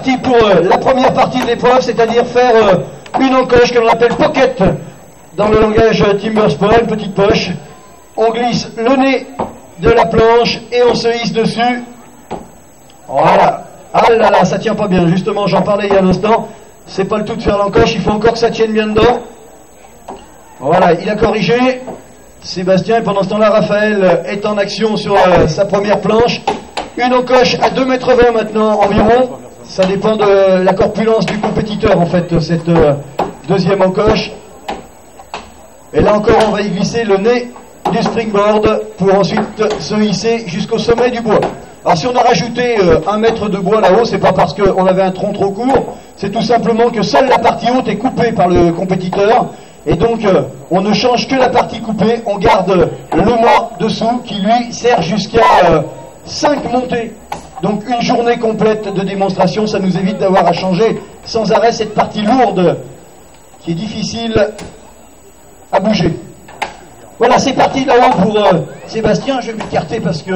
parti pour la première partie de l'épreuve, c'est-à-dire faire une encoche que l'on appelle pocket dans le langage timber sport, une petite poche. On glisse le nez de la planche et on se hisse dessus. Voilà. Ah là là, ça tient pas bien. Justement, j'en parlais il y a un instant. C'est pas le tout de faire l'encoche, il faut encore que ça tienne bien dedans. Voilà, il a corrigé. Sébastien, et pendant ce temps-là, Raphaël est en action sur sa première planche. Une encoche à 2,20 m maintenant environ. Ça dépend de la corpulence du compétiteur, en fait, cette deuxième encoche. Et là encore, on va y glisser le nez du springboard pour ensuite se hisser jusqu'au sommet du bois. Alors si on a rajouté 1 mètre de bois là-haut, c'est pas parce qu'on avait un tronc trop court, c'est tout simplement que seule la partie haute est coupée par le compétiteur. Et donc, on ne change que la partie coupée, on garde le mât dessous qui, lui, sert jusqu'à 5 montées. Donc, une journée complète de démonstration, ça nous évite d'avoir à changer sans arrêt cette partie lourde qui est difficile à bouger. Voilà, c'est parti là-haut pour Sébastien. Je vais m'écarter parce que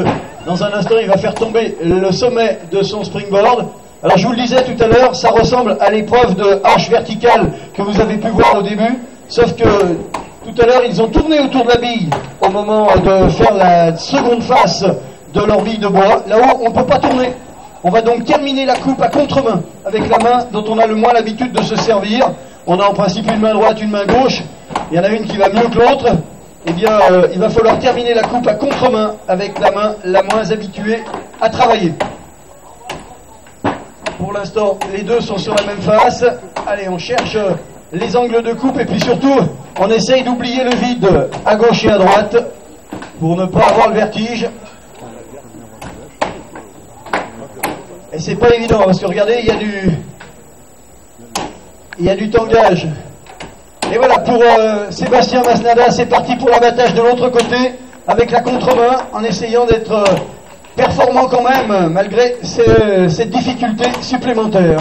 dans un instant, il va faire tomber le sommet de son springboard. Alors, je vous le disais tout à l'heure, ça ressemble à l'épreuve de hache verticale que vous avez pu voir au début. Sauf que tout à l'heure, ils ont tourné autour de la bille au moment de faire la seconde face de leur bille de bois. Là-haut, on ne peut pas tourner. On va donc terminer la coupe à contre-main, avec la main dont on a le moins l'habitude de se servir. On a en principe une main droite, une main gauche. Il y en a une qui va mieux que l'autre. Eh bien, il va falloir terminer la coupe à contre-main, avec la main la moins habituée à travailler. Pour l'instant, les deux sont sur la même face. Allez, on cherche les angles de coupe et puis surtout, on essaye d'oublier le vide à gauche et à droite pour ne pas avoir le vertige. Et c'est pas évident parce que regardez, il y a du tangage. Et voilà, pour Sébastien Masnada, c'est parti pour l'abattage de l'autre côté avec la contre-main en essayant d'être performant quand même malgré cette difficulté supplémentaire.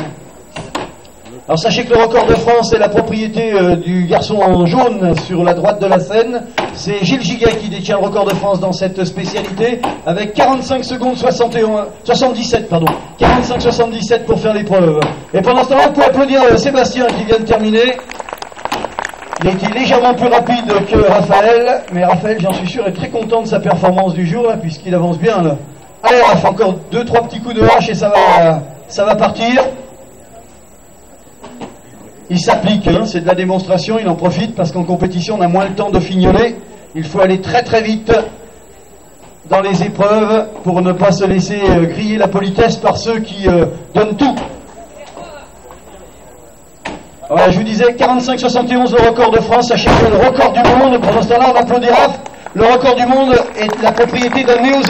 Alors sachez que le record de France est la propriété du garçon en jaune sur la droite de la scène. C'est Gilles Giguet qui détient le record de France dans cette spécialité avec 45 secondes 77 pardon. 45-77 pour faire l'épreuve. Et pendant ce temps-là, on peut applaudir Sébastien qui vient de terminer. Il a été légèrement plus rapide que Raphaël, mais Raphaël, j'en suis sûr, est très content de sa performance du jour là, puisqu'il avance bien là. Allez Raph, encore 2-3 petits coups de hache et ça va partir. Il s'applique, hein, c'est de la démonstration, il en profite parce qu'en compétition on a moins le temps de fignoler. Il faut aller très très vite dans les épreuves pour ne pas se laisser griller la politesse par ceux qui donnent tout. Voilà, je vous disais 45-71 le record de France, sachez que le record du monde, pour l'instant là on applaudit Raph, le record du monde est la propriété d'un néo